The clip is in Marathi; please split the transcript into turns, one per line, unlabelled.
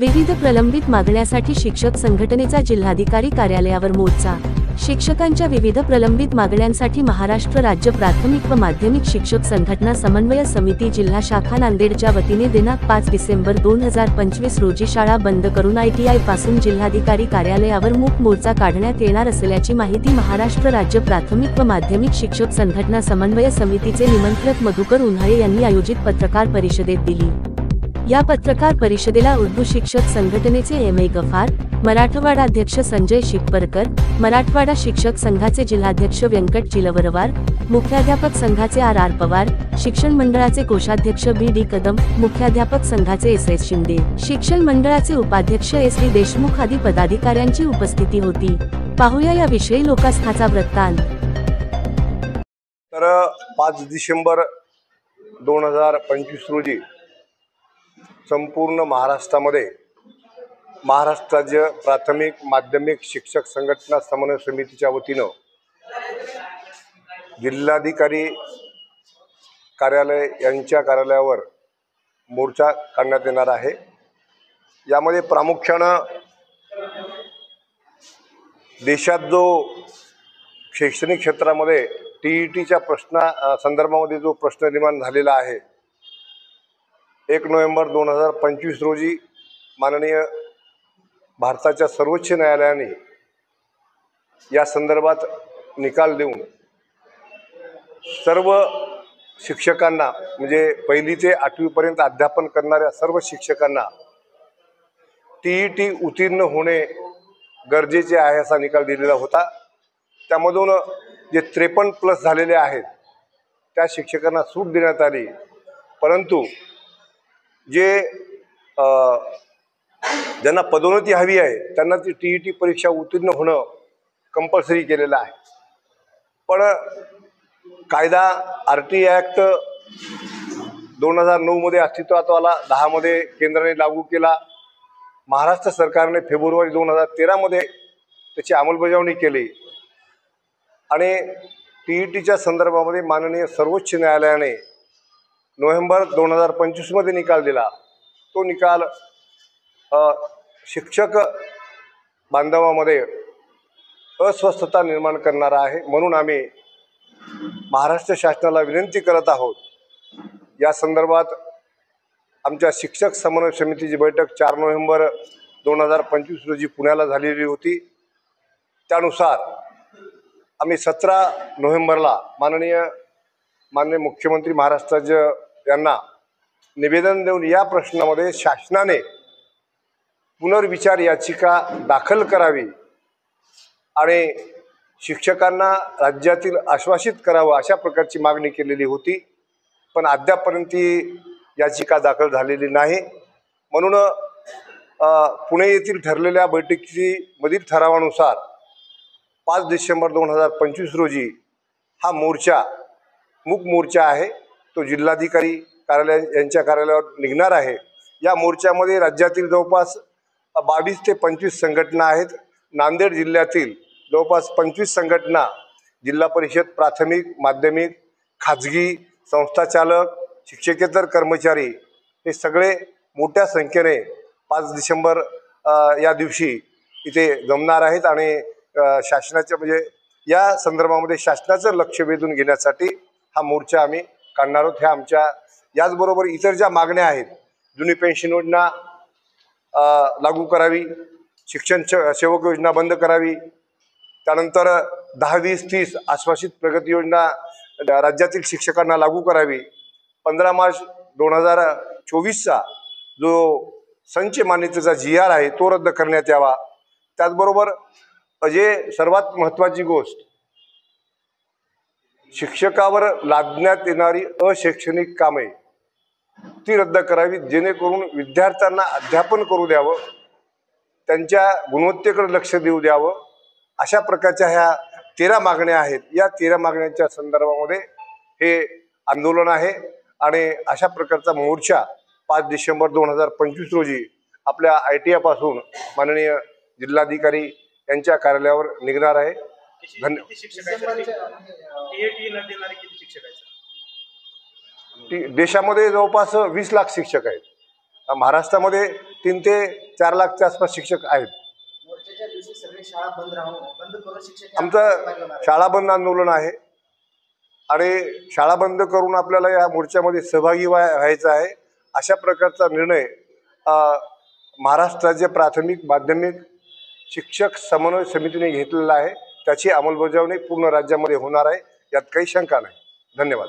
विविध प्रलंबित मागण्यांसाठी शिक्षक संघटनेचा जिल्हाधिकारी कार्यालयावर मोर्चा। शिक्षकांच्या विविध प्रलंबित मागण्यांसाठी महाराष्ट्र राज्य प्राथमिक व माध्यमिक शिक्षक संघटना समन्वय समिती जिल्हा शाखा नांदेडच्या वतीने दिनांक 5 डिसेंबर 2025 रोजी शाळा बंद करून ITI पासून जिल्हाधिकारी कार्यालयावर मूक मोर्चा काढण्यात येणार असल्याची माहिती महाराष्ट्र राज्य प्राथमिक व माध्यमिक शिक्षक संघटना समन्वय समितीचे निमंत्रक मधुकर उन्हाळे यांनी आयोजित पत्रकार परिषदेत दिली। या पत्रकार परिषदेला उर्दू शिक्षक संघटनेचे MA गफार, मराठवाडा अध्यक्ष संजय शिपरकर, मराठवाडा शिक्षक संघाचे जिल्हाध्यक्ष व्यंकट चिलवरवार, मुख्याध्यापक संघाचे RR पवार, शिक्षण मंडळाचे कोषाध्यक्ष BD कदम, मुख्याध्यापक संघाचे SS शिंदे, शिक्षण मंडळाचे उपाध्यक्ष SD देशमुख आदी पदाधिकाऱ्यांची उपस्थिती होती। पाहूया या विषयी लोकास्थाचा वृत्तांत।
तर 5 डिसेंबर 2025 रोजी संपूर्ण महाराष्ट्रामध्ये महाराष्ट्र राज्य प्राथमिक माध्यमिक शिक्षक संघटना समन्वय समितीच्या वतीनं जिल्हाधिकारी कार्यालय यांच्या कार्यालयावर मोर्चा काढण्यात येणार आहे। यामध्ये प्रामुख्यानं देशात जो शैक्षणिक क्षेत्रामध्ये TETच्या संदर्भामध्ये जो प्रश्न निर्माण झालेला आहे, 1 नोव्हेंबर 2025 रोजी माननीय भारताच्या सर्वोच्च न्यायालयाने या संदर्भात निकाल देऊन सर्व शिक्षकांना म्हणजे 1ली ते 8वी पर्यंत अध्यापन करणाऱ्या सर्व शिक्षकांना TET उत्तीर्ण होणे गरजेचे आहे असा निकाल दिलेला होता। त्यामधून जे 53+ झालेले आहेत त्या शिक्षकांना सूट देण्यात आली, परंतु जे ज्यांना पदोन्नती हवी आहे त्यांना ती TET परीक्षा उत्तीर्ण होणं कंपल्सरी केलेलं आहे। पण कायदा RT ॲक्ट 2009 मध्ये अस्तित्वात आला, 10 मध्ये केंद्राने लागू केला, महाराष्ट्र सरकारने फेब्रुवारी 2013 मध्ये त्याची अंमलबजावणी केली आणि TETच्या संदर्भामध्ये माननीय सर्वोच्च न्यायालयाने नोव्हेंबर 2025 मध्ये निकाल दिला। तो निकाल शिक्षक बांधवामध्ये अस्वस्थता निर्माण करणारा आहे। म्हणून आम्ही महाराष्ट्र शासनाला विनंती करत आहोत, या संदर्भात आमच्या शिक्षक समन्वय समितीची बैठक 4 नोव्हेंबर 2025 रोजी पुण्याला झालेली होती। त्यानुसार आम्ही 17 नोव्हेंबरला माननीय मुख्यमंत्री महाराष्ट्र राज्य यांना निवेदन देऊन या प्रश्नामध्ये शासनाने पुनर्विचार याचिका दाखल करावी आणि शिक्षकांना राज्यातील आश्वासित करावं अशा प्रकारची मागणी केलेली होती, पण अद्यापपर्यंत ती याचिका दाखल झालेली नाही। म्हणून पुणे येथील ठरलेल्या बैठकीमधील ठरावानुसार 5 डिसेंबर 2025 रोजी हा मोर्चा मूक मोर्चा आहे, तो जिल्हाधिकारी कार्यालय यांच्या कार्यालयावर निघणार आहे। या मोर्चामध्ये राज्यातील जवळपास 22 ते 25 संघटना आहेत। नांदेड जिल्ह्यातील जवळपास 25 संघटना, जिल्हा परिषद प्राथमिक माध्यमिक, खाजगी संस्थाचालक, शिक्षकेतर कर्मचारी हे सगळे मोठ्या संख्येने 5 डिसेंबर या दिवशी इथे जमणार आहेत आणि शासनाच्या म्हणजे या संदर्भामध्ये शासनाचं लक्ष वेधून घेण्यासाठी हा मोर्चा आम्ही काढणार आहोत। ह्या आमच्या याचबरोबर इतर ज्या मागण्या आहेत, जुनी पेन्शन योजना लागू करावी, शिक्षण सेवक योजना बंद करावी, त्यानंतर 10-20-30 आश्वासित प्रगती योजना राज्यातील शिक्षकांना लागू करावी, 15 मार्च 2024चा जो संच मान्यतेचा GR आहे तो रद्द करण्यात यावा। त्याचबरोबर जे सर्वात महत्त्वाची गोष्ट, शिक्षकावर लादण्यात येणारी अशैक्षणिक कामे ती रद्द करावी, जेणेकरून विद्यार्थ्यांना अध्यापन करू द्यावं, त्यांच्या गुणवत्तेकडे लक्ष देऊ द्यावं। अशा प्रकारच्या ह्या 13 मागण्या आहेत। या 13 मागण्यांच्या संदर्भामध्ये हे आंदोलन आहे आणि अशा प्रकारचा मोर्चा 5 डिसेंबर 2025 रोजी आपल्या ITI पासून माननीय जिल्हाधिकारी यांच्या कार्यालयावर निघणार आहे। देशामध्ये जवळपास 20 लाख शिक्षक आहेत महाराष्ट्रामध्ये 3 ते 4 लाखच्या आसपास शिक्षक आहेत.
मोर्चाच्या दिवशी सगळे शाळा बंद करून शिक्षक
आमचं शाळा बंद आंदोलन आहे आणि शाळा बंद करून आपल्याला या मोर्चामध्ये सहभागी व्हायचं आहे. अशा प्रकारचा निर्णय महाराष्ट्र राज्य प्राथमिक माध्यमिक शिक्षक समन्वय समितीने घेतलेला आहे. त्याची अंमलबजावणी पूर्ण राज्यामध्ये होणार आहे, यात काही शंका नाही. धन्यवाद.